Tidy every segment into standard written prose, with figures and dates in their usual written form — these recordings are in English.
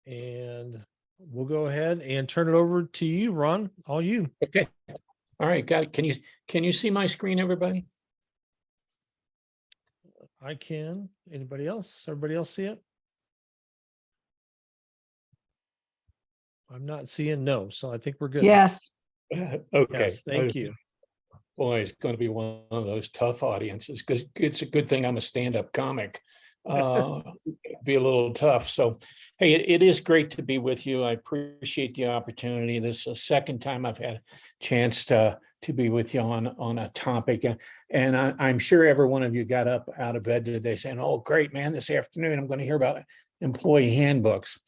And we'll go ahead and turn it over to you, Ron. All you. Okay. All right, got it. Can you see my screen, everybody? I can. Anybody else? Everybody else see it? I'm not seeing no, so I think we're good. Yes. Okay. Yes, thank you. Boy, it's going to be one of those tough audiences because it's a good thing I'm a stand-up comic. Be a little tough. So, hey, it is great to be with you. I appreciate the opportunity. This is the second time I've had a chance to be with you on a topic, and I'm sure every one of you got up out of bed today saying, "Oh, great, man! This afternoon I'm going to hear about employee handbooks."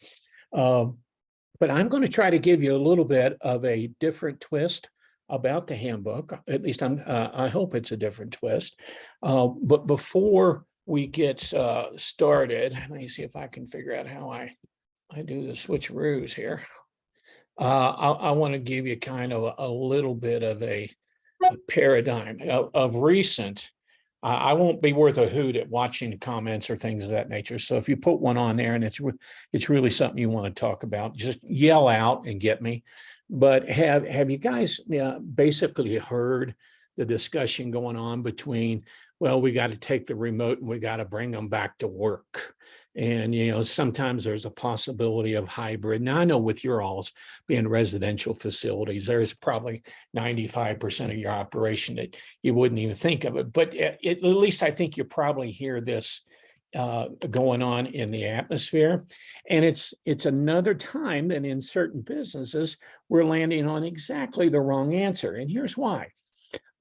But I'm going to try to give you a little bit of a different twist about the handbook. At least I hope it's a different twist. But before we get started, let me see if I can figure out how I do the switcheroos here. I want to give you kind of a little bit of a paradigm of recent. I won't be worth a hoot at watching comments or things of that nature. So if you put one on there and it's really something you want to talk about, just yell out and get me. But have you guys basically heard the discussion going on between, well, we got to take the remote and we got to bring them back to work. And, sometimes there's a possibility of hybrid. Now, I know with your alls being residential facilities, there's probably 95% of your operation that you wouldn't even think of it. But at least I think you probably hear this going on in the atmosphere. And it's another time that in certain businesses, we're landing on exactly the wrong answer. And here's why.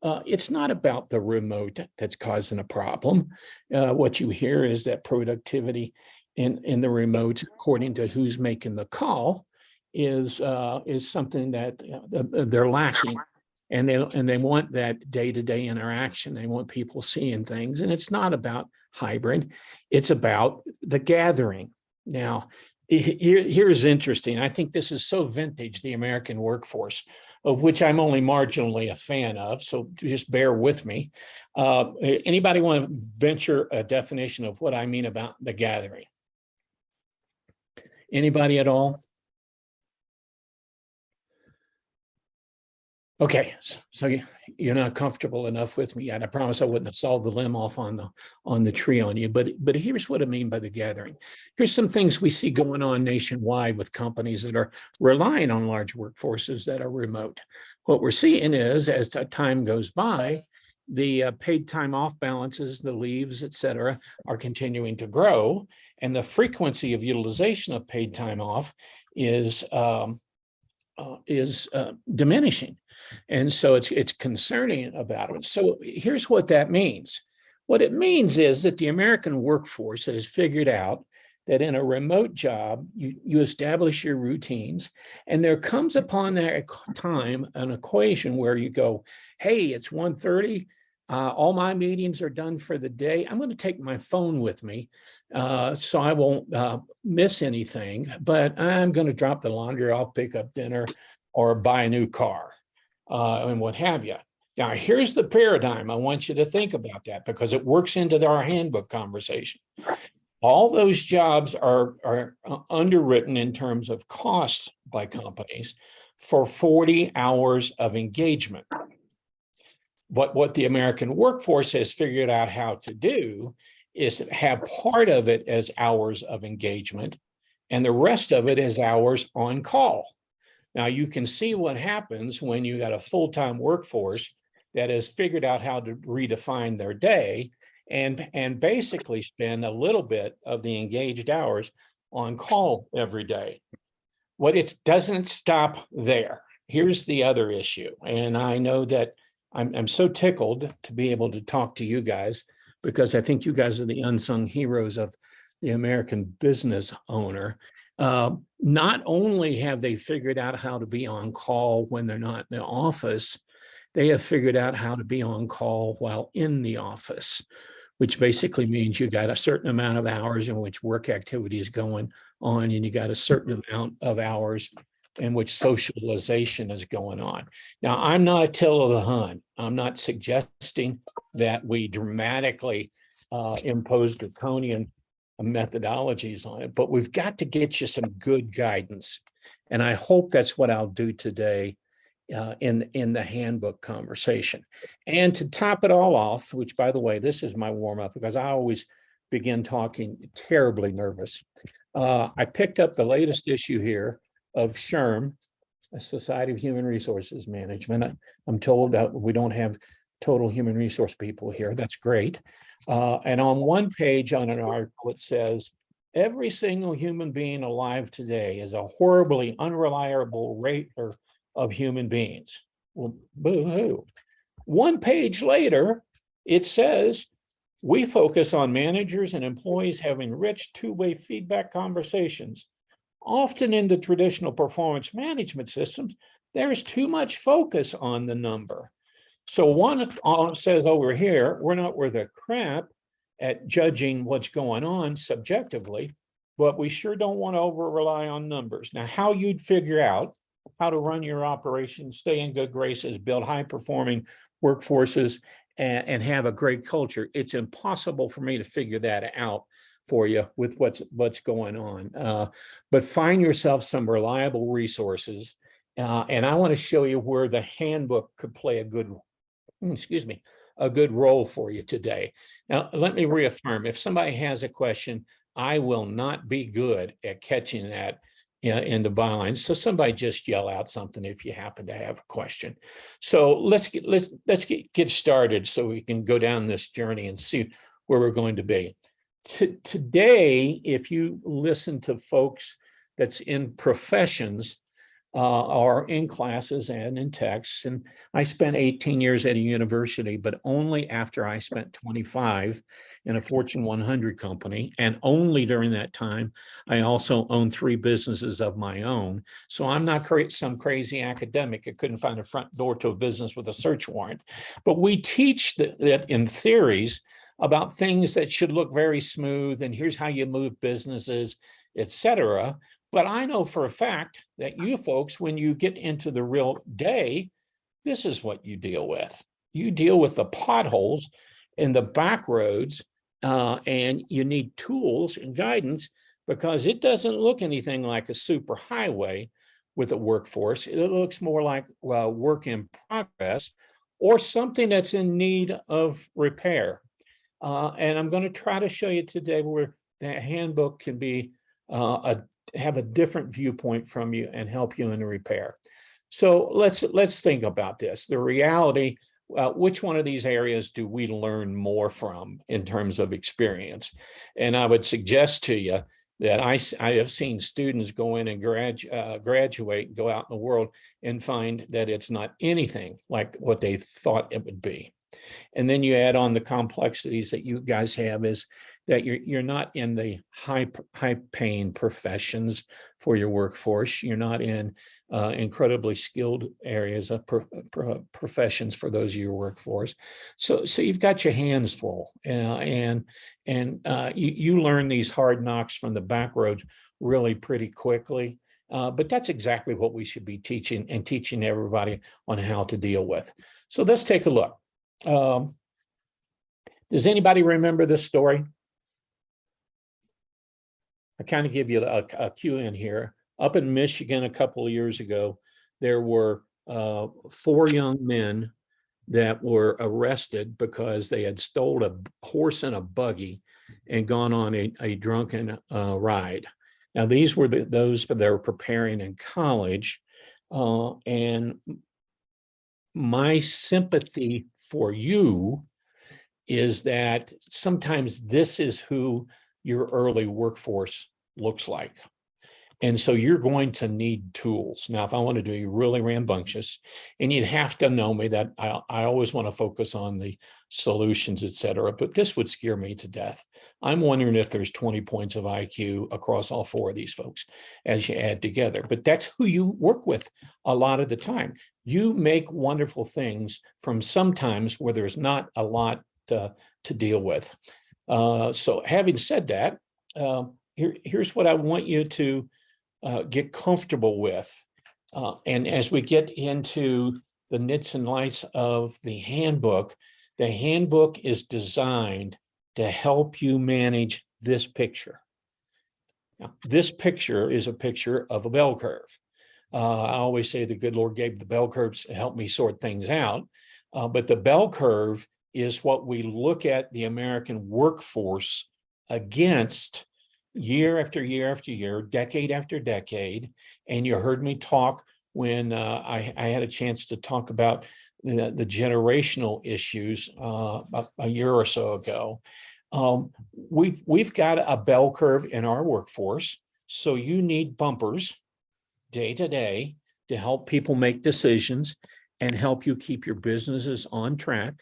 It's not about the remote that's causing a problem. What you hear is that productivity in the remote, according to who's making the call, is something that they're lacking, and they want that day-to-day interaction. They want people seeing things, and it's not about hybrid. It's about the gathering. Now, here's interesting. I think this is so vintage, the American workforce, of which I'm only marginally a fan of, so just bear with me. Anybody want to venture a definition of what I mean about the gathering? Anybody at all? Okay, so you're not comfortable enough with me yet. I promise I wouldn't have solved the limb off on the tree on you, but here's what I mean by the gathering. Here's some things we see going on nationwide with companies that are relying on large workforces that are remote. What we're seeing is, as time goes by, the paid time off balances, the leaves, et cetera, are continuing to grow, and the frequency of utilization of paid time off is diminishing. And so it's concerning about it. So here's what that means. What it means is that the American workforce has figured out that in a remote job, you establish your routines, and there comes upon that time an equation where you go, hey, it's 1:30. All my meetings are done for the day. I'm going to take my phone with me so I won't miss anything, but I'm going to drop the laundry, I'll pick up dinner or buy a new car and what have you. Now, here's the paradigm. I want you to think about that because it works into our handbook conversation. All those jobs are underwritten in terms of cost by companies for 40 hours of engagement. But what the American workforce has figured out how to do is have part of it as hours of engagement and the rest of it as hours on call. Now, you can see what happens when you got a full-time workforce that has figured out how to redefine their day and basically spend a little bit of the engaged hours on call every day. What it doesn't stop there. Here's the other issue. And I know that I'm so tickled to be able to talk to you guys because I think you guys are the unsung heroes of the American business owner. Not only have they figured out how to be on call when they're not in the office, they have figured out how to be on call while in the office, which basically means you got a certain amount of hours in which work activity is going on, and you got a certain amount of hours in which socialization is going on. Now, I'm not a till of the Hun. I'm not suggesting that we dramatically impose draconian methodologies on it, but we've got to get you some good guidance. And I hope that's what I'll do today in the handbook conversation. And to top it all off, which by the way, this is my warm up because I always begin talking terribly nervous. I picked up the latest issue here of SHRM, a Society of Human Resources Management. I'm told that we don't have total human resource people here. That's great. And on one page on an article, it says, every single human being alive today is a horribly unreliable rater of human beings. Well, boo-hoo. One page later, it says, we focus on managers and employees having rich two-way feedback conversations. Often in the traditional performance management systems, there's too much focus on the number. So one says over here, we're not worth a crap at judging what's going on subjectively, but we sure don't want to over rely on numbers. Now, how you'd figure out how to run your operation, stay in good graces, build high performing workforces, and have a great culture. It's impossible for me to figure that out for you with what's going on. But find yourself some reliable resources. And I want to show you where the handbook could play a good role for you today. Now, let me reaffirm, if somebody has a question, I will not be good at catching that in the bylines. So somebody just yell out something if you happen to have a question. So let's get started so we can go down this journey and see where we're going to be. Today, if you listen to folks that's in professions or in classes and in texts, and I spent 18 years at a university, but only after I spent 25 in a Fortune 100 company. And only during that time, I also owned 3 businesses of my own. So I'm not some crazy academic. I couldn't find a front door to a business with a search warrant. But we teach that in theories about things that should look very smooth, and here's how you move businesses, et cetera. But I know for a fact that you folks, when you get into the real day, this is what you deal with. You deal with the potholes and the back roads, and you need tools and guidance because it doesn't look anything like a super highway with a workforce. It looks more like work in progress or something that's in need of repair. And I'm going to try to show you today where the handbook can be have a different viewpoint from you and help you in the repair. So let's think about this. The reality, which one of these areas do we learn more from in terms of experience? And I would suggest to you that I have seen students go in and graduate and go out in the world and find that it's not anything like what they thought it would be. And then you add on the complexities that you guys have is that you're not in the high paying professions for your workforce. You're not in incredibly skilled areas of professions for those of your workforce. So you've got your hands full, and you learn these hard knocks from the back roads really pretty quickly. But that's exactly what we should be teaching everybody on how to deal with. So let's take a look. Does anybody remember this story? I kind of give you a cue in here. Up in Michigan a couple of years ago, there were 4 young men that were arrested because they had stolen a horse and a buggy and gone on a drunken ride. Now, these were those that were preparing in college, and my sympathy for you is that sometimes this is who your early workforce looks like. And so you're going to need tools. Now, if I want to be really rambunctious, and you'd have to know me that I always want to focus on the solutions, et cetera, but this would scare me to death. I'm wondering if there's 20 points of IQ across all 4 of these folks as you add together, but that's who you work with a lot of the time. You make wonderful things from sometimes where there's not a lot to deal with. So having said that, here's what I want you to get comfortable with. And as we get into the nits and lights of the handbook is designed to help you manage this picture. Now, this picture is a picture of a bell curve. I always say the good Lord gave the bell curves to help me sort things out. But the bell curve is what we look at the American workforce against year after year after year, decade after decade. And you heard me talk when I had a chance to talk about the generational issues about a year or so ago. We've got a bell curve in our workforce. So you need bumpers day to day to help people make decisions and help you keep your businesses on track.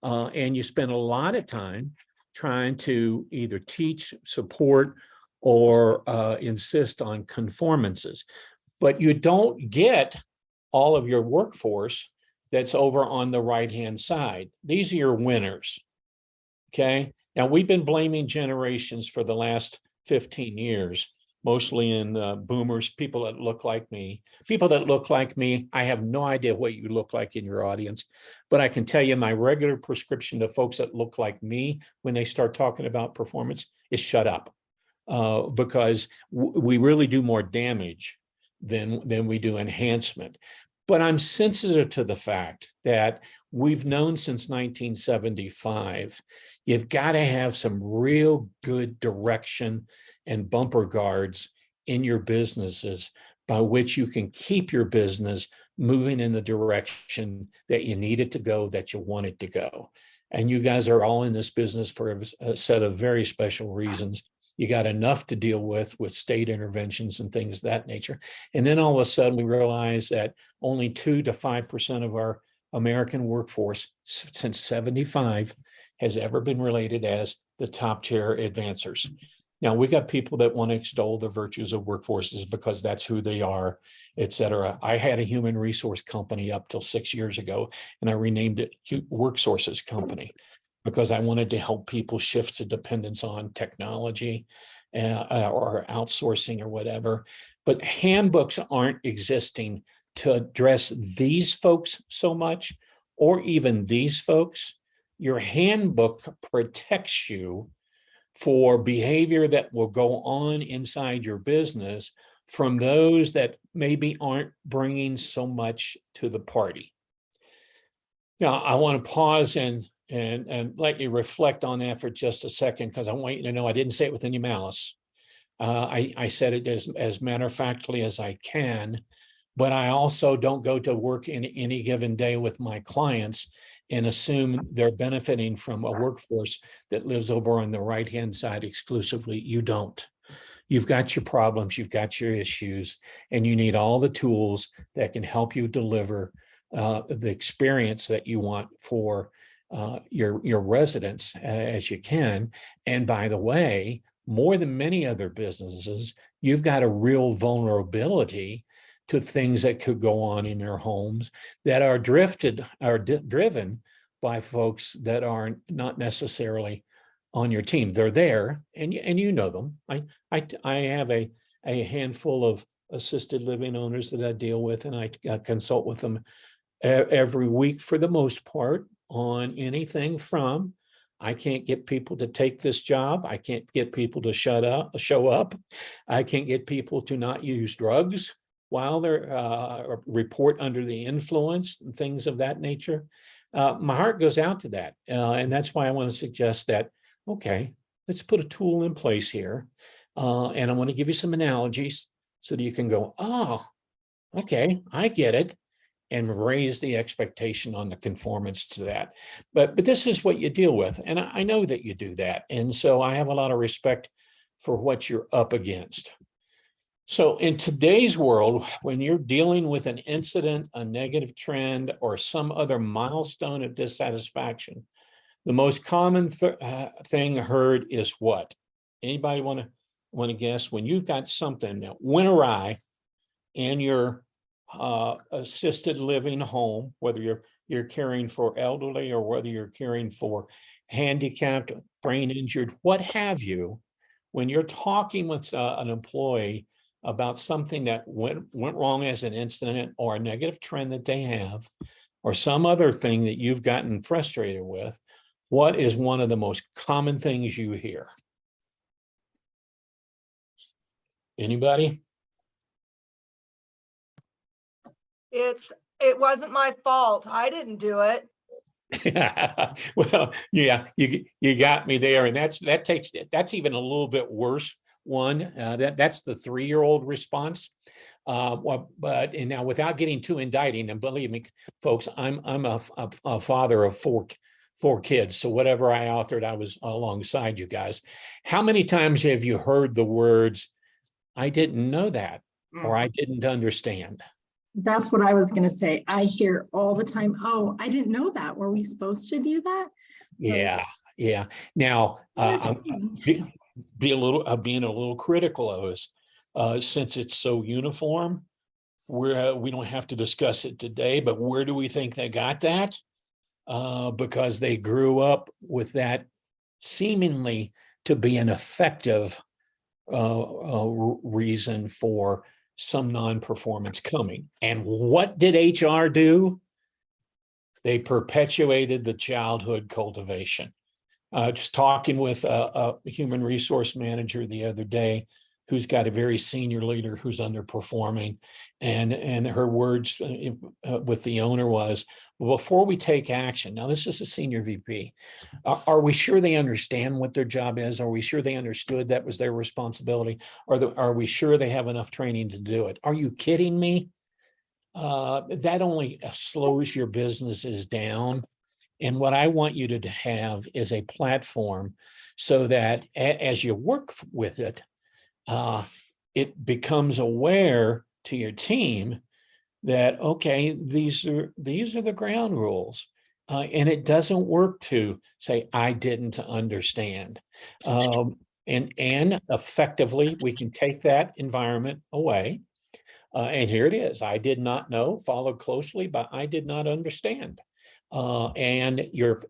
And you spend a lot of time trying to either teach, support, or insist on conformances. But you don't get all of your workforce that's over on the right-hand side. These are your winners, okay? Now, we've been blaming generations for the last 15 years, mostly in boomers, people that look like me. People that look like me, I have no idea what you look like in your audience, but I can tell you my regular prescription to folks that look like me when they start talking about performance is shut up, because we really do more damage than we do enhancement. But I'm sensitive to the fact that we've known since 1975, you've got to have some real good direction and bumper guards in your businesses by which you can keep your business moving in the direction that you need it to go, that you want it to go. And you guys are all in this business for a set of very special reasons. You got enough to deal with state interventions and things of that nature. And then all of a sudden we realize that only 2 to 5% of our American workforce since 75 has ever been related as the top tier advancers. Now, we got people that want to extol the virtues of workforces because that's who they are, et cetera. I had a human resource company up till 6 years ago, and I renamed it Work Sources Company because I wanted to help people shift to dependence on technology or outsourcing or whatever. But handbooks aren't existing to address these folks so much, or even these folks. Your handbook protects you for behavior that will go on inside your business from those that maybe aren't bringing so much to the party. Now, I want to pause and let you reflect on that for just a second, because I want you to know I didn't say it with any malice. I said it as matter-of-factly as I can, but I also don't go to work in any given day with my clients and assume they're benefiting from a workforce that lives over on the right-hand side exclusively. You don't. You've got your problems, you've got your issues, and you need all the tools that can help you deliver the experience that you want for your residents as you can. And by the way, more than many other businesses, you've got a real vulnerability to things that could go on in your homes that are driven by folks that are not necessarily on your team. They're there, and you know them. I have a handful of assisted living owners that I deal with, and I consult with them every week for the most part on anything from, I can't get people to take this job. I can't get people to show up. I can't get people to not use drugs while they're report under the influence and things of that nature. My heart goes out to that. And that's why I want to suggest that, okay, let's put a tool in place here. And I want to give you some analogies so that you can go, oh, okay, I get it, and raise the expectation on the conformance to that. But this is what you deal with. And I know that you do that. And so I have a lot of respect for what you're up against. So in today's world, when you're dealing with an incident, a negative trend, or some other milestone of dissatisfaction, the most common thing heard is what? Anybody want to guess? When you've got something that went awry in your assisted living home, whether you're caring for elderly or whether you're caring for handicapped, brain injured, what have you, when you're talking with an employee about something that went wrong as an incident or a negative trend that they have, or some other thing that you've gotten frustrated with, what is one of the most common things you hear? Anybody? It wasn't my fault. I didn't do it. Well, yeah, you got me there, and that's even a little bit worse one. That's the 3-year-old response. But now, without getting too indicting, and believe me, folks, I'm a father of four kids, so whatever I authored, I was alongside you guys. How many times have you heard the words, "I didn't know that," or "I didn't understand"? That's what I was going to say. I hear all the time, oh, I didn't know that. Were we supposed to do that? Yeah, yeah. Now, being a little critical of us, since it's so uniform, we don't have to discuss it today, but where do we think they got that? Because they grew up with that seemingly to be an effective reason for some non-performance coming. And what did HR do? They perpetuated the childhood cultivation. Just talking with a human resource manager the other day, who's got a very senior leader who's underperforming, and her words with the owner was, well, before we take action, now this is a senior VP, are we sure they understand what their job is? Are we sure they understood that was their responsibility? Are we sure they have enough training to do it? Are you kidding me? That only slows your businesses down. And what I want you to have is a platform so that as you work with it, it becomes aware to your team that, okay, these are the ground rules. And it doesn't work to say, I didn't understand. And effectively, we can take that environment away. And here it is. I did not know, followed closely, but I did not understand. And your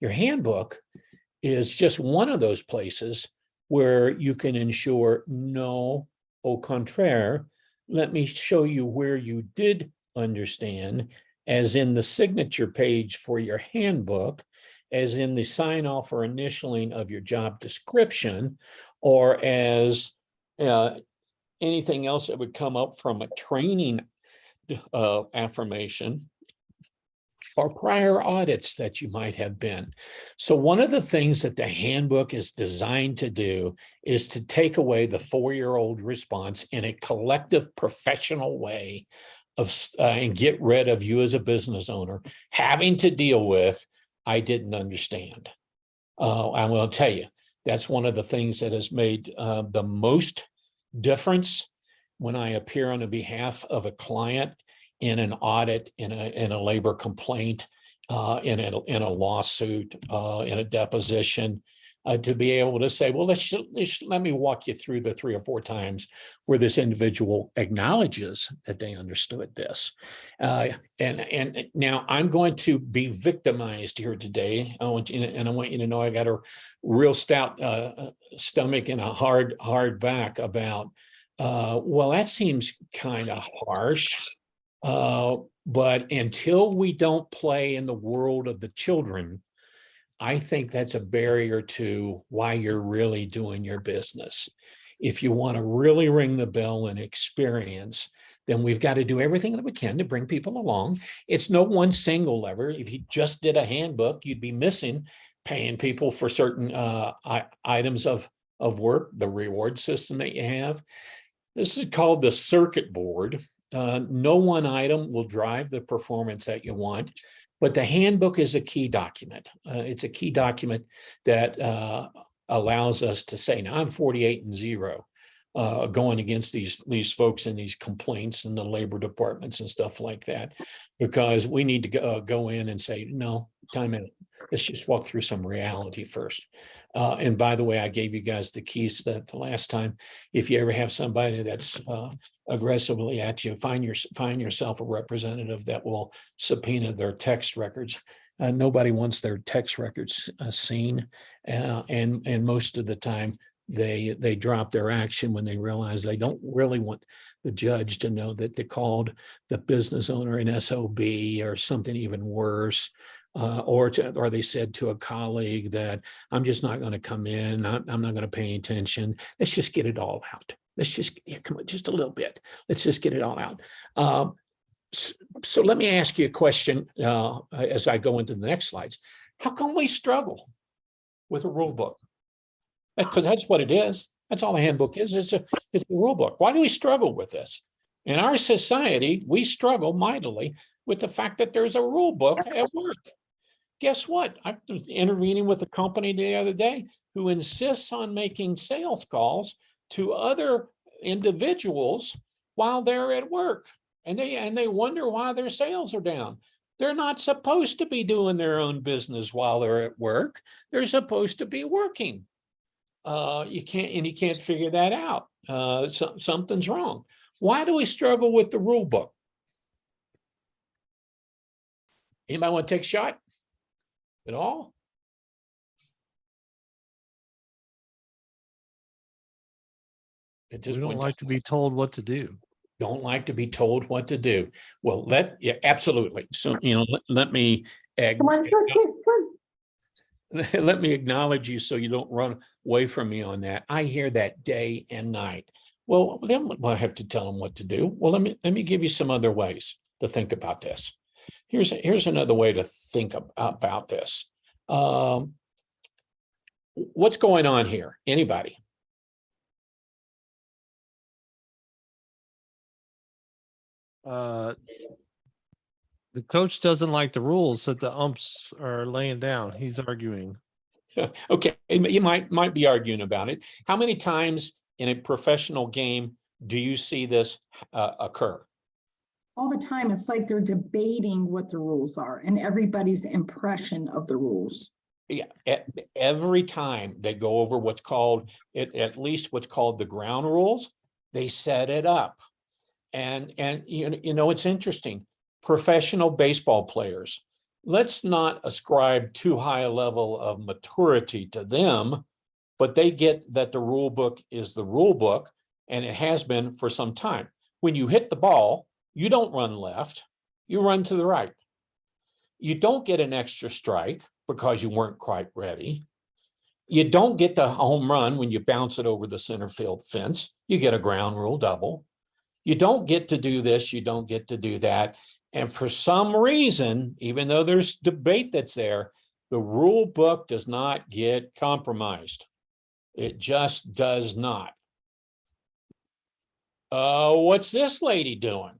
handbook is just one of those places where you can ensure no, au contraire, let me show you where you did understand, as in the signature page for your handbook, as in the sign off or initialing of your job description, or as anything else that would come up from a training affirmation, or prior audits that you might have been. So one of the things that the handbook is designed to do is to take away the 4-year-old response in a collective professional way of and get rid of you as a business owner having to deal with, I didn't understand. I'm going to tell you, that's one of the things that has made the most difference when I appear on the behalf of a client in an audit, in a labor complaint, in a lawsuit, in a deposition, to be able to say, well, let me walk you through the 3 or 4 times where this individual acknowledges that they understood this. And now I'm going to be victimized here today. I want you to know I got a real stout stomach and a hard back about, well, that seems kind of harsh. But until we don't play in the world of the children, I think that's a barrier to why you're really doing your business. If you want to really ring the bell and experience, then we've got to do everything that we can to bring people along. It's no one single lever. If you just did a handbook, you'd be missing paying people for certain items of work, the reward system that you have. This is called the circuit board. No one item will drive the performance that you want, but the handbook is a key document. It's a key document that allows us to say, now I'm 48-0, going against these folks in these complaints in the labor departments and stuff like that, because we need to go in and say, no, time out. Let's just walk through some reality first. And by the way, I gave you guys the keys that the last time. If you ever have somebody that's aggressively at you, find yourself a representative that will subpoena their text records. Nobody wants their text records seen, and most of the time they drop their action when they realize they don't really want the judge to know that they called the business owner an SOB or something even worse. or they said to a colleague that I'm just not going to come in, I'm not going to pay attention. Let's just get it all out. Let's just, come on, just a little bit. Let's just get it all out. So let me ask you a question as I go into the next slides. How come we struggle with a rule book? Because that's what it is. That's all a handbook is. It's a rule book. Why do we struggle with this? In our society, we struggle mightily with the fact that there's a rule book at work. Guess what? I was intervening with a company the other day who insists on making sales calls to other individuals while they're at work. And they wonder why their sales are down. They're not supposed to be doing their own business while they're at work. They're supposed to be working. You can't figure that out. Something's wrong. Why do we struggle with the rule book? Anybody want to take a shot at all? We don't like to be told what to do. Don't like to be told what to do. Well, absolutely. So, let me let me acknowledge you so you don't run away from me on that. I hear that day and night. Well, then I have to tell them what to do. Well, let me give you some other ways to think about this. Here's another way to think about this. What's going on here? Anybody? The coach doesn't like the rules that the umps are laying down. He's arguing. Okay, you might be arguing about it. How many times in a professional game do you see this occur? All the time. It's like they're debating what the rules are and everybody's impression of the rules. Yeah, every time they go over what's called, at least what's called the ground rules, they set it up. And it's interesting. Professional baseball players, let's not ascribe too high a level of maturity to them, but they get that the rule book is the rule book, and it has been for some time. When you hit the ball, you don't run left, you run to the right. You don't get an extra strike because you weren't quite ready. You don't get the home run when you bounce it over the center field fence. You get a ground rule double. You don't get to do this, you don't get to do that. And for some reason, even though there's debate that's there, the rule book does not get compromised. It just does not. What's this lady doing?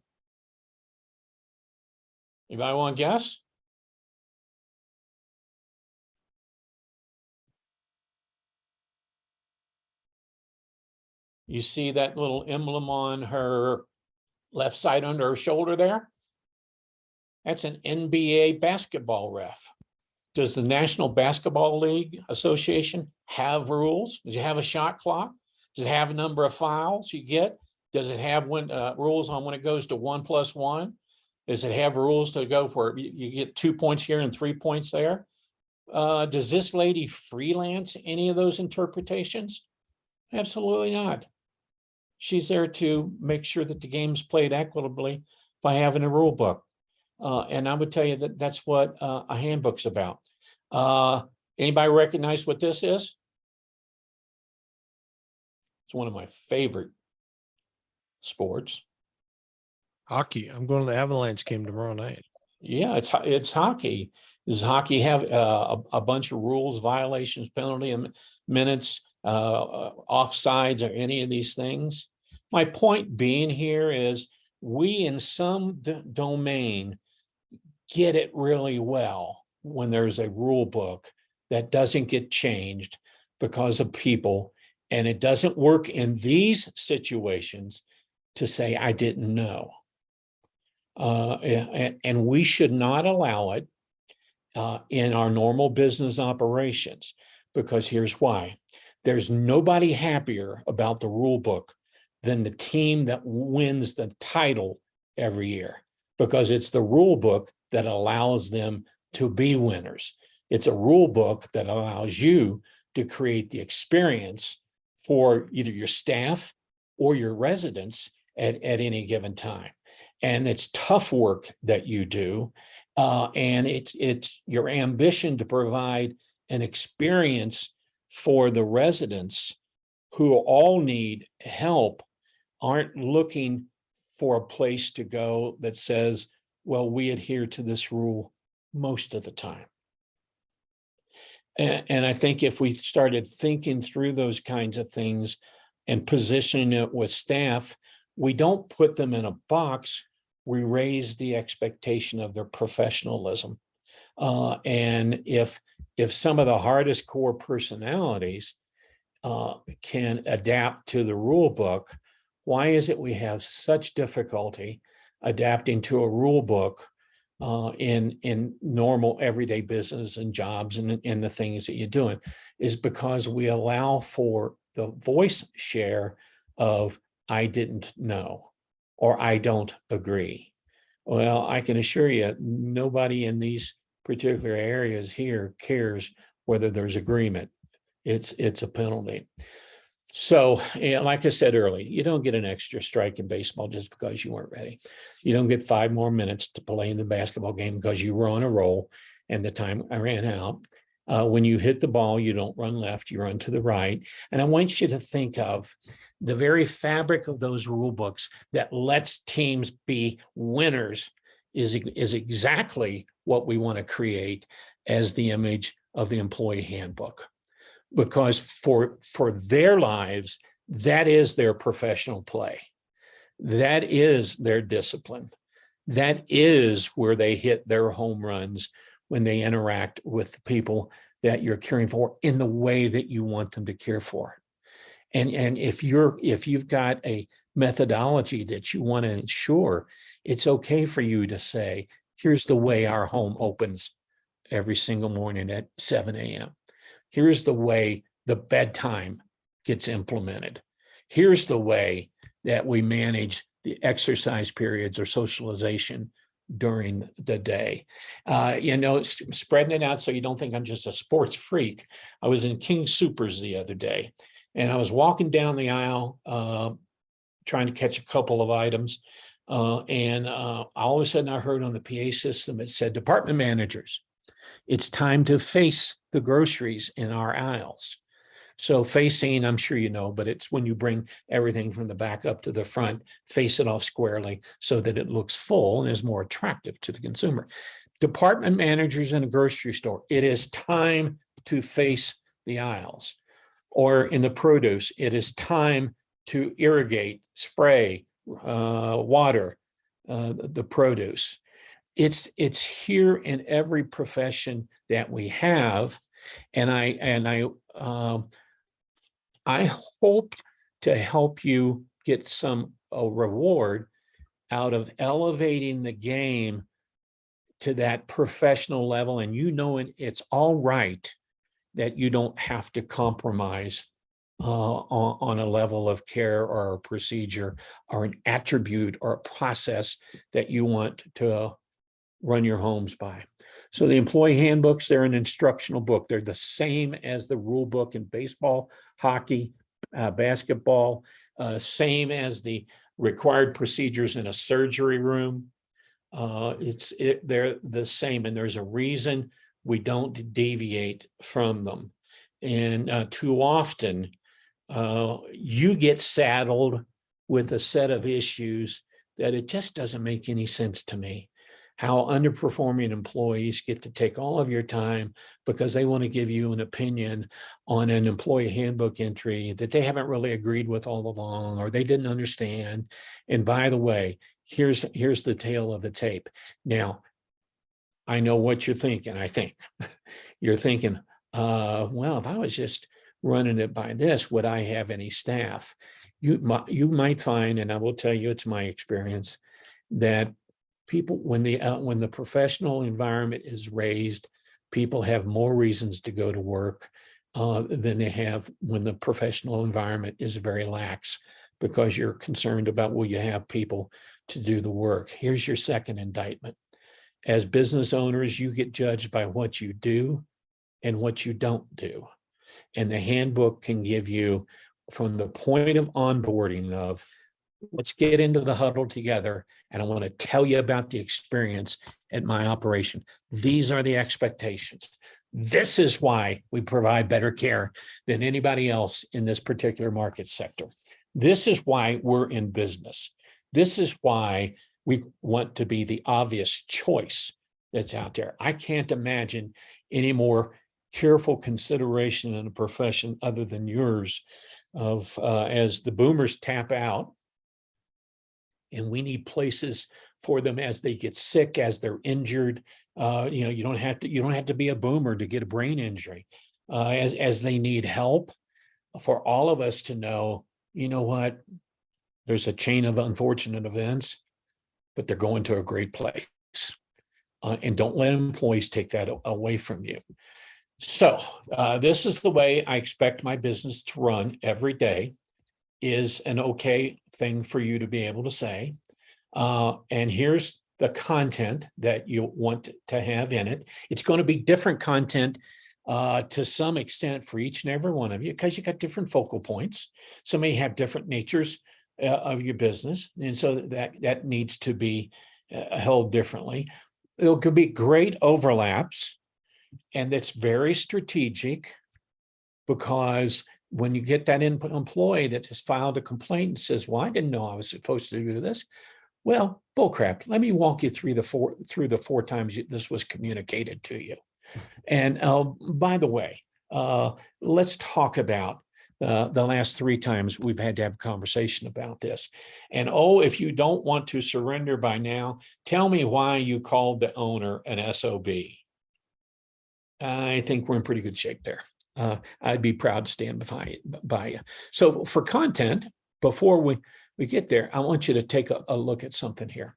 Anybody want to guess? You see that little emblem on her left side under her shoulder there? That's an NBA basketball ref. Does the National Basketball League Association have rules? Does it have a shot clock? Does it have a number of fouls you get? Does it have rules on when it goes to 1+1? Does it have rules to go for you get 2 points here and 3 points there? Does this lady freelance any of those interpretations? Absolutely not. She's there to make sure that the game's played equitably by having a rule book. And I would tell you that that's what a handbook's about. Anybody recognize what this is? It's one of my favorite sports. Hockey. I'm going to the Avalanche game tomorrow night. Yeah, it's hockey. Does hockey have a bunch of rules, violations, penalty minutes, offsides, or any of these things? My point being here is we in some domain get it really well when there's a rule book that doesn't get changed because of people, and it doesn't work in these situations to say, I didn't know. And we should not allow it in our normal business operations, because here's why. There's nobody happier about the rule book than the team that wins the title every year, because it's the rule book that allows them to be winners. It's a rule book that allows you to create the experience for either your staff or your residents at any given time. And it's tough work that you do. And it's your ambition to provide an experience for the residents who all need help, aren't looking for a place to go that says, well, we adhere to this rule most of the time. And I think if we started thinking through those kinds of things and positioning it with staff, we don't put them in a box, we raise the expectation of their professionalism. And if some of the hardest core personalities can adapt to the rule book, why is it we have such difficulty adapting to a rule book in normal everyday business and jobs and in the things that you're doing? Is because we allow for the voice share of I didn't know or I don't agree. Well, I can assure you, nobody in these particular areas here cares whether there's agreement. It's a penalty. So, like I said earlier, you don't get an extra strike in baseball just because you weren't ready. You don't get 5 more minutes to play in the basketball game because you were on a roll and the time I ran out. When you hit the ball, you don't run left, you run to the right. And I want you to think of the very fabric of those rule books that lets teams be winners is exactly what we want to create as the image of the employee handbook. Because for their lives, that is their professional play. That is their discipline. That is where they hit their home runs when they interact with the people that you're caring for in the way that you want them to care for. And if you've got a methodology that you want to ensure, it's okay for you to say, here's the way our home opens every single morning at 7 a.m. Here's the way the bedtime gets implemented. Here's the way that we manage the exercise periods or socialization during the day. Spreading it out so you don't think I'm just a sports freak. I was in King Soopers the other day, and I was walking down the aisle trying to catch a couple of items. And all of a sudden I heard on the PA system, it said, department managers, it's time to face the groceries in our aisles. So facing, I'm sure you know, but it's when you bring everything from the back up to the front, face it off squarely so that it looks full and is more attractive to the consumer. Department managers in a grocery store, it is time to face the aisles. Or in the produce, it is time to irrigate, spray, water the produce. It's here in every profession that we have, and I hope to help you get some reward out of elevating the game to that professional level, and it's all right that you don't have to compromise on a level of care or a procedure or an attribute or a process that you want to run your homes by. So the employee handbooks, they're an instructional book. They're the same as the rule book in baseball, hockey, basketball, same as the required procedures in a surgery room. They're the same, and there's a reason we don't deviate from them. And too often, you get saddled with a set of issues that it just doesn't make any sense to me. How underperforming employees get to take all of your time because they want to give you an opinion on an employee handbook entry that they haven't really agreed with all along, or they didn't understand. And by the way, here's the tail of the tape. Now, I know what you're thinking. I think you're thinking, well, if I was just running it by this, would I have any staff? You might find, and I will tell you, it's my experience, that people, when the professional environment is raised, people have more reasons to go to work than they have when the professional environment is very lax, because you're concerned about, will you have people to do the work? Here's your second indictment. As business owners, you get judged by what you do and what you don't do. And the handbook can give you, from the point of onboarding of let's get into the huddle together. And I want to tell you about the experience at my operation. These are the expectations. This is why we provide better care than anybody else in this particular market sector. This is why we're in business. This is why we want to be the obvious choice that's out there. I can't imagine any more careful consideration in a profession other than yours of as the boomers tap out, and we need places for them as they get sick, as they're injured. You don't have to be a boomer to get a brain injury. As they need help, for all of us to know, you know what, there's a chain of unfortunate events, but they're going to a great place. And don't let employees take that away from you. So this is the way I expect my business to run every day, is an okay thing for you to be able to say. And here's the content that you want to have in it. It's going to be different content to some extent for each and every one of you, because you got different focal points. Some may have different natures of your business. And so that needs to be held differently. There could be great overlaps, and it's very strategic, because when you get that employee that has filed a complaint and says, well, I didn't know I was supposed to do this. Well, bullcrap. Let me walk you through the four times this was communicated to you. And by the way, let's talk about the last 3 times we've had to have a conversation about this. And if you don't want to surrender by now, tell me why you called the owner an SOB. I think we're in pretty good shape there. I'd be proud to stand by you. So for content, before we get there, I want you to take a look at something here.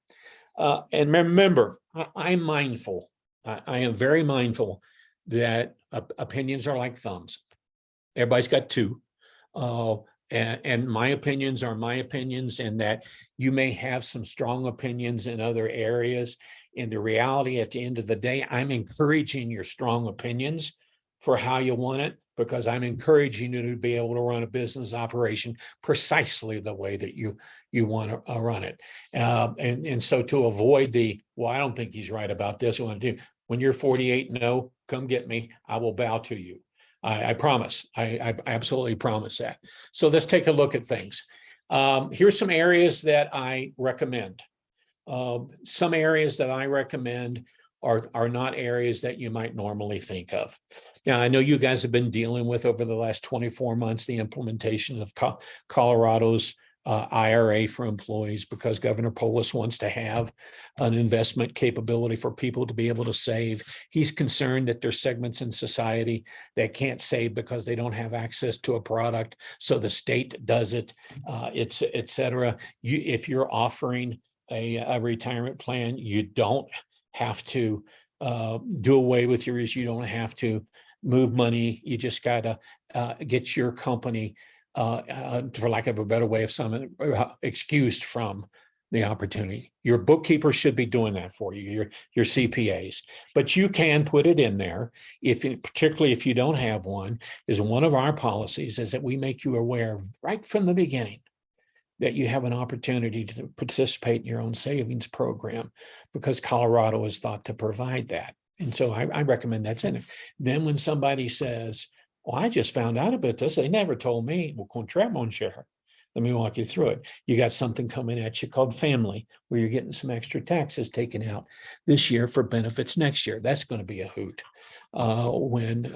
And remember, I'm mindful. I am very mindful that opinions are like thumbs. Everybody's got 2. And my opinions are my opinions, and that you may have some strong opinions in other areas. And the reality at the end of the day, I'm encouraging your strong opinions for how you want it, because I'm encouraging you to be able to run a business operation precisely the way that you want to run it. And so to avoid well, I don't think he's right about this. I want to do, when you're 48 no, come get me. I will bow to you. I promise. I absolutely promise that. So let's take a look at things. Here's some areas that I recommend. Some areas that I recommend are not areas that you might normally think of. Now, I know you guys have been dealing with, over the last 24 months, the implementation of Colorado's IRA for employees, because Governor Polis wants to have an investment capability for people to be able to save. He's concerned that there's segments in society that can't save because they don't have access to a product. So the state does it, et cetera. If you're offering a retirement plan, you don't have to do away with yours. You don't have to move money. You just got to get your company, for lack of a better way of saying it, excused from the opportunity. Your bookkeeper should be doing that for you, your CPAs, but you can put it in there, particularly if you don't have one. Is one of our policies is that we make you aware right from the beginning that you have an opportunity to participate in your own savings program, because Colorado is thought to provide that. And so I recommend that's in it. Then when somebody says, well, I just found out about this, they never told me. Well, contraire, mon cher. Let me walk you through it. You got something coming at you called family, where you're getting some extra taxes taken out this year for benefits next year. That's going to be a hoot when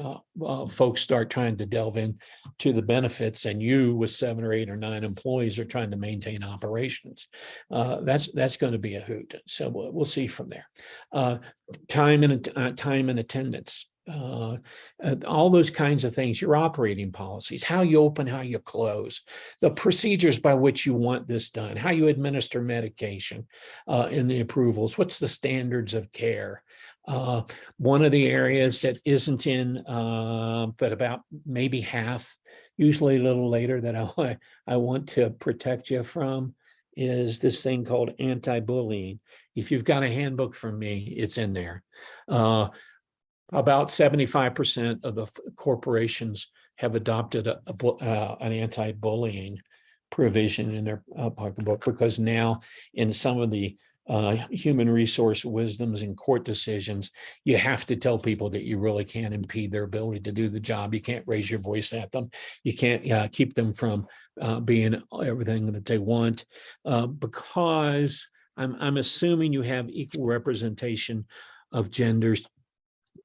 folks start trying to delve into the benefits, and you with 7 or 8 or 9 employees are trying to maintain operations. That's going to be a hoot. So we'll see from there. Time and attendance. All those kinds of things, your operating policies, how you open, how you close, the procedures by which you want this done, how you administer medication in the approvals, what's the standards of care. One of the areas that isn't in, but about maybe half, usually a little later, that I want to protect you from is this thing called anti-bullying. If you've got a handbook from me, it's in there. About 75% of the corporations have adopted an anti-bullying provision in their pocketbook, because now in some of the human resource wisdoms and court decisions, you have to tell people that you really can't impede their ability to do the job. You can't raise your voice at them. You can't keep them from being everything that they want, because I'm assuming you have equal representation of genders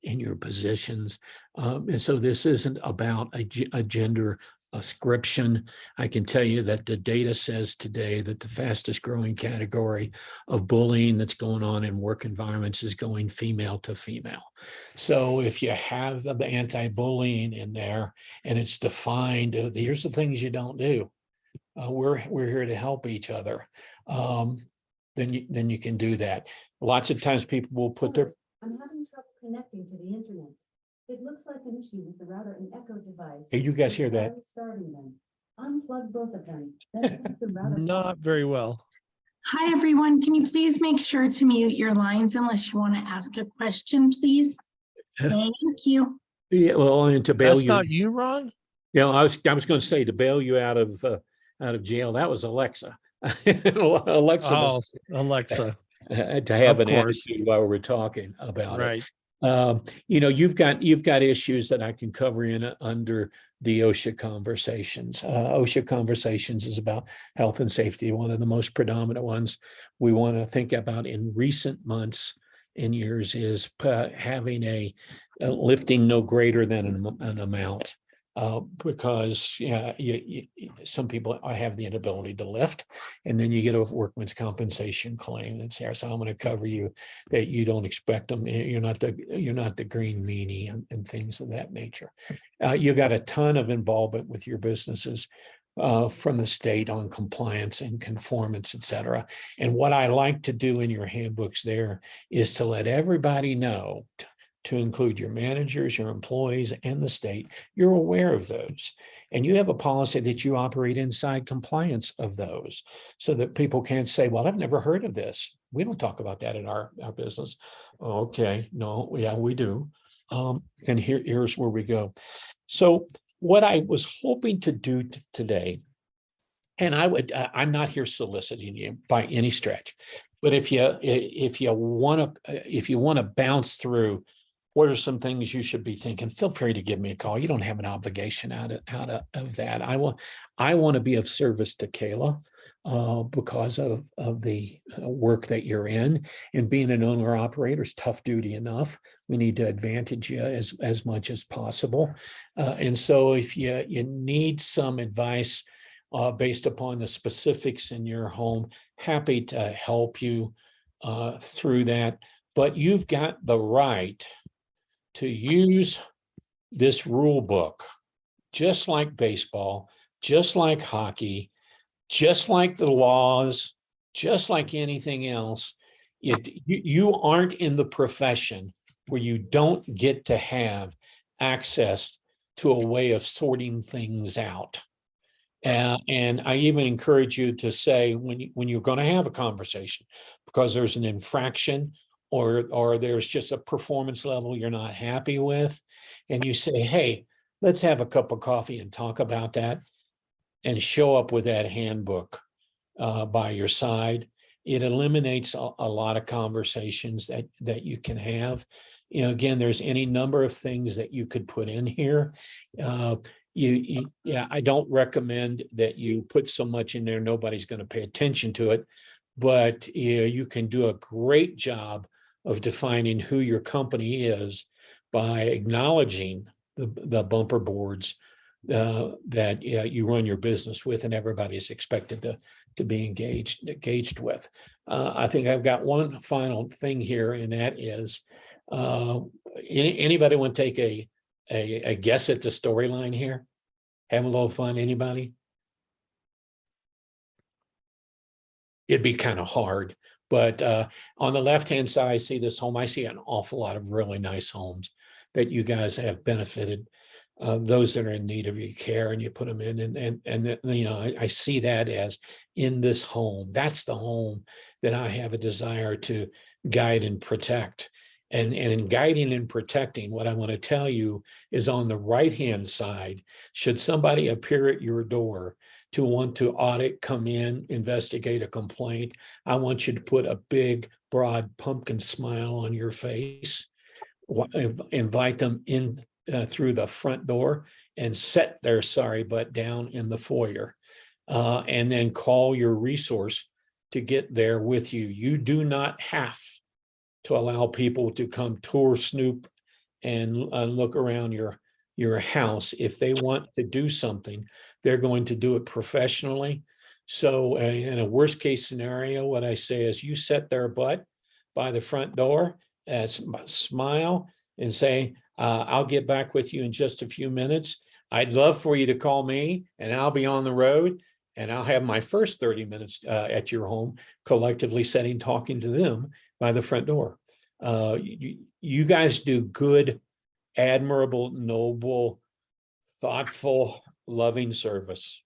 in your positions. And so this isn't about a gender ascription. I can tell you that the data says today that the fastest growing category of bullying that's going on in work environments is going female to female. So if you have the anti-bullying in there and it's defined, here's the things you don't do. We're here to help each other. Then you can do that. Lots of times people will put their. I'm having trouble connecting to the internet. It looks like an issue with the router and echo device. Hey, you guys hear that? Starting them. Unplug both of them. Then put the router Not very well. Hi, everyone. Can you please make sure to mute your lines unless you want to ask a question, please? Thank you. Yeah, well, and to bail That's you. not you, Ron? You know, I was going to say, to bail you out of jail, that was Alexa. Alexa Oh, was, Alexa. to have Of an course. attitude while we're talking about it. Right. You know, you've got issues that I can cover in under the OSHA conversations. OSHA conversations is about health and safety, one of the most predominant ones we want to think about in recent months and years is having a lifting no greater than an amount. Because some people have the inability to lift, and then you get a workman's compensation claim that's there. So I'm going to cover you that you don't expect them. You're not the green meanie and things of that nature. You got a ton of involvement with your businesses from the state on compliance and conformance, et cetera. And what I like to do in your handbooks there is to let everybody know, to include your managers, your employees, and the state, you're aware of those. And you have a policy that you operate inside compliance of those so that people can't say, well, I've never heard of this. We don't talk about that in our business. Okay, no, yeah, we do. And here's where we go. So what I was hoping to do today, and I'm not here soliciting you by any stretch, but if you want to bounce through what are some things you should be thinking, feel free to give me a call. You don't have an obligation out of that. I want to be of service to Kayla because of the work that you're in, and being an owner operator is tough duty enough. We need to advantage you as much as possible. And so if you need some advice based upon the specifics in your home, happy to help you through that. But you've got the right to use this rule book, just like baseball, just like hockey, just like the laws, just like anything else. You aren't in the profession where you don't get to have access to a way of sorting things out. And I even encourage you to say when you're going to have a conversation, because there's an infraction or there's just a performance level you're not happy with, and you say, hey, let's have a cup of coffee and talk about that, and show up with that handbook by your side. It eliminates a lot of conversations that you can have. You know, again, there's any number of things that you could put in here. I don't recommend that you put so much in there, nobody's going to pay attention to it, but you can do a great job of defining who your company is by acknowledging the bumper boards that you run your business with, and everybody's expected to be engaged with. I think I've got one final thing here, and that is, anybody want to take a guess at the storyline here? Have a little fun, anybody? It'd be kind of hard, but on the left-hand side, I see this home. I see an awful lot of really nice homes that you guys have benefited, those that are in need of your care, and you put them in, and you know, I see that as in this home. That's the home that I have a desire to guide and protect. And in guiding and protecting, what I want to tell you is on the right-hand side, should somebody appear at your door to want to audit, come in, investigate a complaint, I want you to put a big, broad pumpkin smile on your face, invite them in through the front door and set their sorry butt down in the foyer, and then call your resource to get there with you. You do not have to allow people to come tour, snoop, and look around your house. If they want to do something, they're going to do it professionally. So in a worst case scenario, what I say is you set their butt by the front door, smile and say, I'll get back with you in just a few minutes. I'd love for you to call me and I'll be on the road and I'll have my first 30 minutes at your home, collectively talking to them by the front door. You guys do good, admirable, noble, thoughtful, loving service.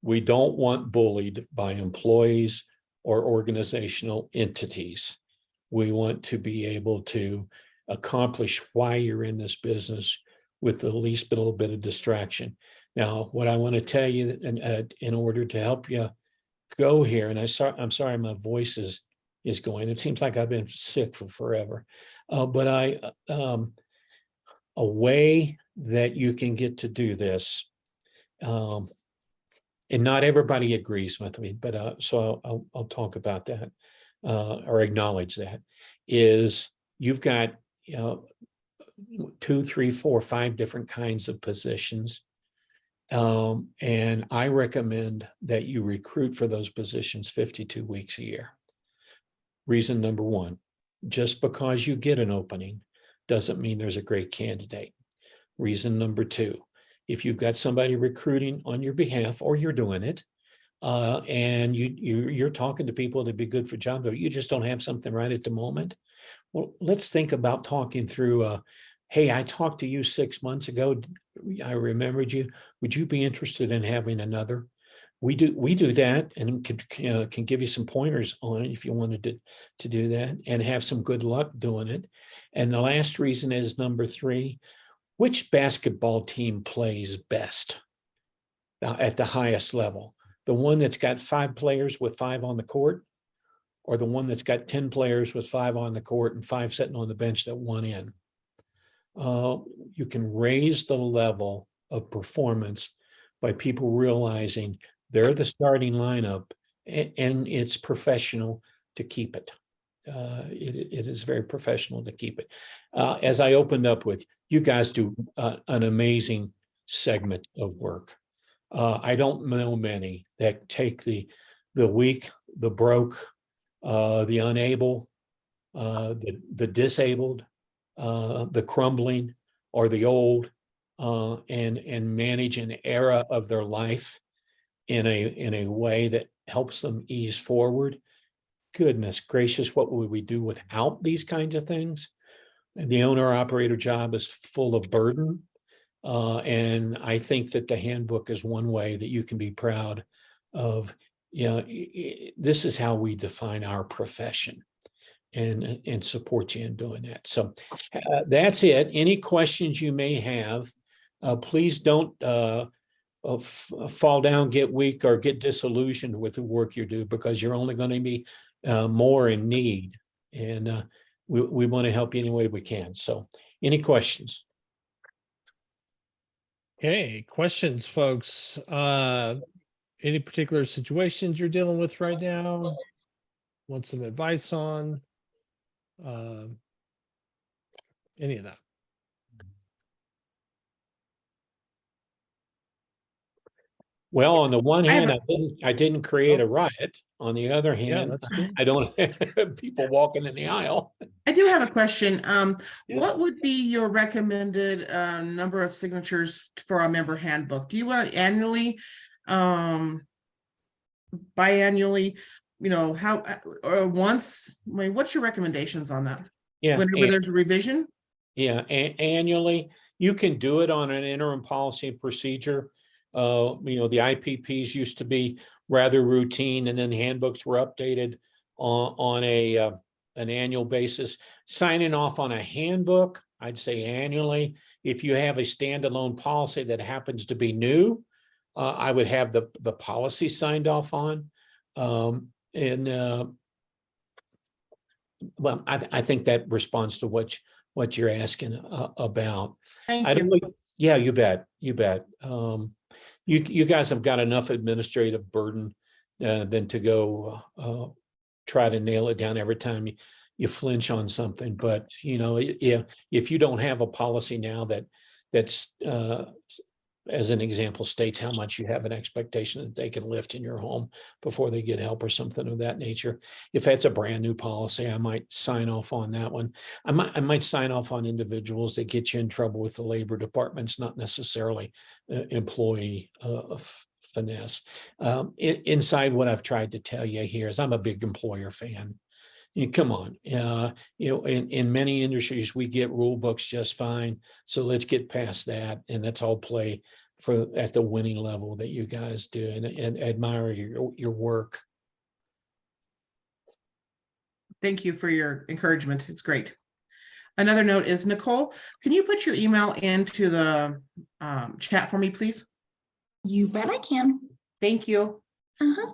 We don't want bullied by employees or organizational entities. We want to be able to accomplish why you're in this business with the least little bit of distraction. Now, what I want to tell you in order to help you go here, and I'm sorry, my voice is going. It seems like I've been sick for forever, but a way that you can get to do this, and not everybody agrees with me, but so I'll talk about that or acknowledge that, is you've got 2, 3, 4, 5 different kinds of positions. And I recommend that you recruit for those positions 52 weeks a year. Reason number one, just because you get an opening doesn't mean there's a great candidate. Reason number two, if you've got somebody recruiting on your behalf or you're doing it, and you're talking to people to be good for jobs, but you just don't have something right at the moment. Well, let's think about talking through, hey, I talked to you 6 months ago. I remembered you. Would you be interested in having another? We do that and can give you some pointers on it if you wanted to do that and have some good luck doing it. And the last reason is number 3, which basketball team plays best at the highest level? The one that's got 5 players with 5 on the court, or the one that's got 10 players with 5 on the court and 5 sitting on the bench that won in? You can raise the level of performance by people realizing they're the starting lineup and it's professional to keep it. It is very professional to keep it. As I opened up with, you guys do an amazing segment of work. I don't know many that take the weak, the broke, the unable, the disabled, the crumbling or the old, and manage an era of their life in a way that helps them ease forward. Goodness gracious, what would we do without these kinds of things? The owner-operator job is full of burden. And I think that the handbook is one way that you can be proud of. This is how we define our profession and support you in doing that. So that's it. Any questions you may have, please don't fall down, get weak, or get disillusioned with the work you do, because you're only going to be more in need. And we want to help you any way we can. So any questions? Okay, questions, folks. Any particular situations you're dealing with right now? Want some advice on? Any of that? Well, on the one I have hand, I didn't create a riot. On the other Yeah, hand, that's good. I don't have people walking in the aisle. I do have a question. Yeah. What would be your recommended number of signatures for a member handbook? Do you want it annually, biannually, how, or once? I mean, what's your recommendations on that? Yeah, Whenever there's a revision? yeah, annually. You can do it on an interim policy and procedure. The IPPs used to be rather routine, and then handbooks were updated on a an annual basis. Signing off on a handbook, I'd say annually. If you have a standalone policy that happens to be new, I would have the policy signed off on. Well, I think that responds to what you're asking about. Thank I don't you. know. Yeah, you bet. You bet. You guys have got enough administrative burden than to go try to nail it down every time you flinch on something. But if you don't have a policy now that's as an example states how much you have an expectation that they can lift in your home before they get help or something of that nature. If that's a brand new policy, I might sign off on that one. I might sign off on individuals that get you in trouble with the labor departments, not necessarily employee finesse. Inside what I've tried to tell you here is I'm a big employer fan. Come on, in many industries, we get rule books just fine. So let's get past that and let's all play at the winning level that you guys do and admire your work. Thank you for your encouragement. It's great. Another note is, Nicole, can you put your email into the chat for me, please? You bet I can. Thank you. Uh-huh.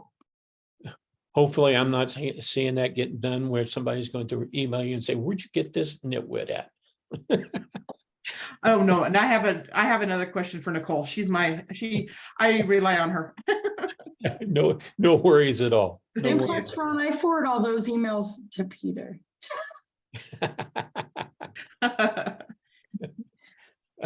Hopefully I'm not seeing that getting done where somebody's going to email you and say, where'd you get this nitwit at? Oh, no, and I have another question for Nicole. I rely on her. No worries at all. No And worries. plus, Ron, I forward all those emails to Peter.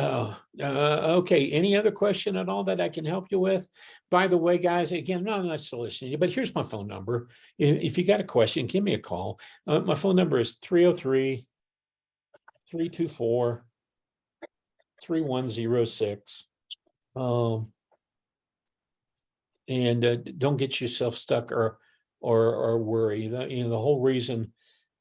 Okay. Any other question at all that I can help you with? By the way, guys, again, no, I'm not soliciting you, but here's my phone number. If you got a question, give me a call. My phone number is 303-324-3106. And don't get yourself stuck or worry. The whole reason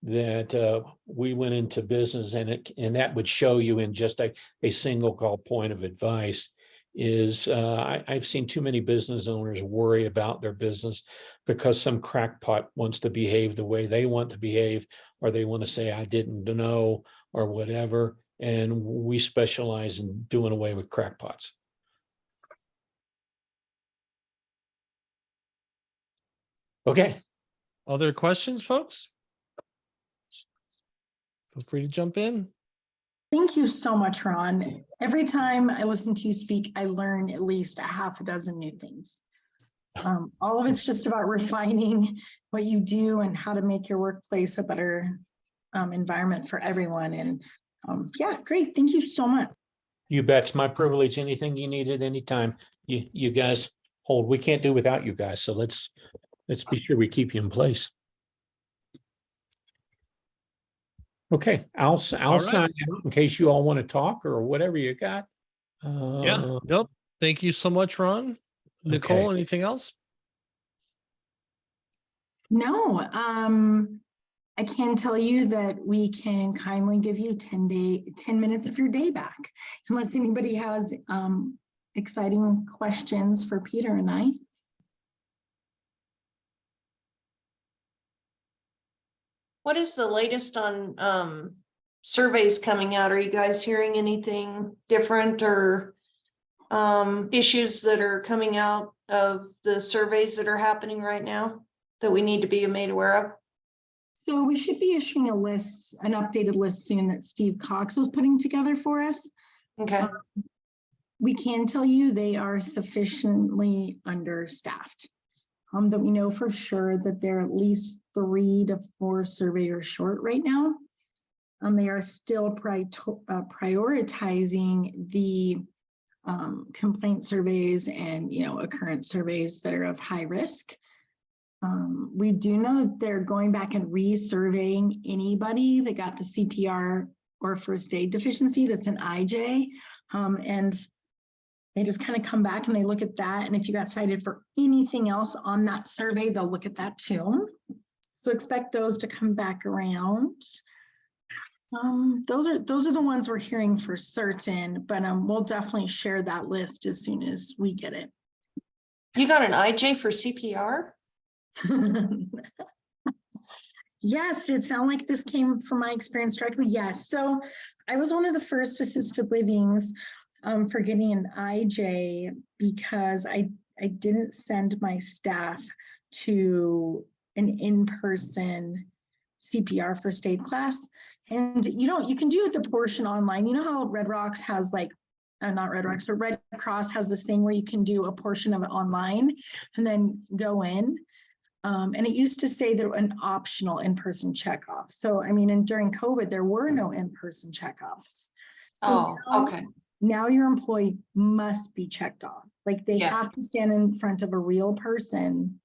that we went into business and that would show you in just a single call point of advice is I've seen too many business owners worry about their business because some crackpot wants to behave the way they want to behave, or they want to say, I didn't know, or whatever. And we specialize in doing away with crackpots. Okay. Other questions, folks? Feel free to jump in. Thank you so much, Ron. Every time I listen to you speak, I learn at least a half a dozen new things. All of it's just about refining what you do and how to make your workplace a better environment for everyone. And yeah, great. Thank you so much. You bet. It's my privilege. Anything you need at any time, you guys hold. We can't do without you guys. So let's be sure we keep you in place. Okay, I'll right. sign out in case you all want to talk or whatever you got. Yeah. Nope. Thank you so much, Ron. Nicole, anything else? No, I can tell you that we can kindly give you 10 minutes of your day back, unless anybody has exciting questions for Peter and I. What is the latest on surveys coming out? Are you guys hearing anything different or issues that are coming out of the surveys that are happening right now that we need to be made aware of? So we should be issuing a list, an updated list soon that Steve Cox was putting together for us. Okay. We can tell you they are sufficiently understaffed. That we know for sure that they're at least 3 to 4 surveyors short right now. They are still prioritizing the complaint surveys and occurrence surveys that are of high risk. We do know that they're going back and resurveying anybody that got the CPR or first aid deficiency that's an IJ, and they just kind of come back and they look at that. And if you got cited for anything else on that survey, they'll look at that too. So expect those to come back around. Those are the ones we're hearing for certain, but we'll definitely share that list as soon as we get it. You got an IJ for CPR? Yes, did it sound like this came from my experience directly? Yes. So I was one of the first assisted livings for getting an IJ because I didn't send my staff to an in-person CPR first aid class. And you can do the portion online. You know how Red Rocks has like, not Red Rocks, but Red Cross has this thing where you can do a portion of it online and then go in. And it used to say there an optional in-person checkoff. So, I mean, and during COVID, there were no in-person checkoffs. So Oh, okay. now your employee must be checked off. Like they Yeah. have to stand in front of a real person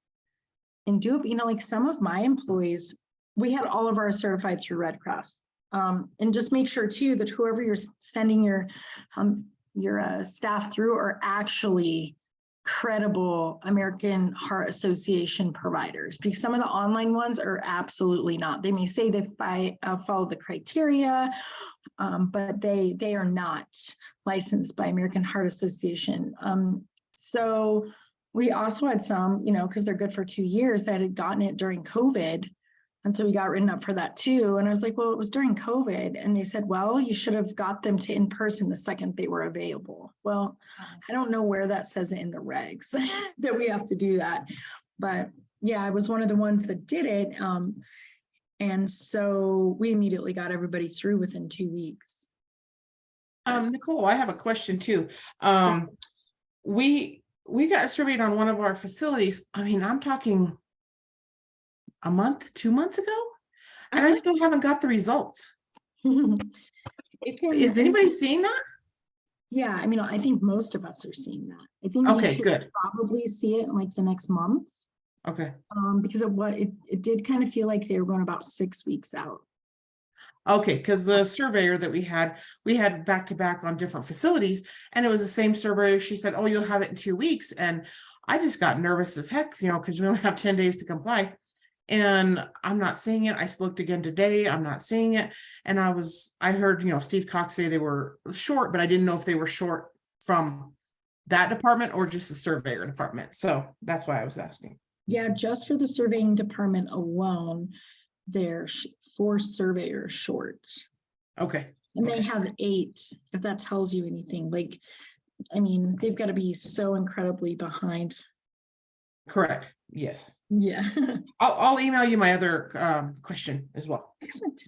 and do it. Like some of my employees, we had all of our certified through Red Cross. And just make sure too that whoever you're sending your staff through are actually credible American Heart Association providers, because some of the online ones are absolutely not. They may say they follow the criteria, but they are not licensed by American Heart Association. So we also had some, because they're good for 2 years, that had gotten it during COVID. And so we got written up for that too. And I was like, well, it was during COVID. And they said, well, you should have got them to in person the second they were available. Well, I don't know where that says it in the regs that we have to do that. But yeah, I was one of the ones that did it. And so we immediately got everybody through within 2 weeks. Nicole, I have a question too. We got surveyed on one of our facilities. I mean, I'm talking a month, 2 months ago, and I still haven't got the results. Is anybody seeing that? Yeah, I mean, I think most of us are seeing that. I think Okay, you should good. probably see it in like the next month. Okay. Because it did kind of feel like they were going about 6 weeks out. Okay, because the surveyor that we had back to back on different facilities, and it was the same surveyor. She said, oh, you'll have it in 2 weeks. And I just got nervous as heck, because we only have 10 days to comply. And I'm not seeing it. I looked again today. I'm not seeing it. And I heard, Steve Cox say they were short, but I didn't know if they were short from that department or just the surveyor department. So that's why I was asking. Yeah, just for the surveying department alone, there's 4 surveyors short. Okay. And Okay. they have 8, if that tells you anything. Like, I mean, they've got to be so incredibly behind. Correct. Yes. Yeah. I'll email you my other question as well. Excellent.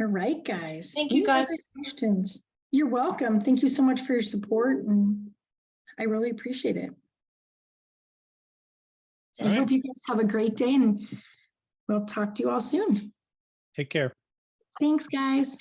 All right, guys. Thank you, Any other guys. questions? You're welcome. Thank you so much for your support, and I really appreciate it. I All right. hope you guys have a great day, and we'll talk to you all soon. Take care. Thanks, guys.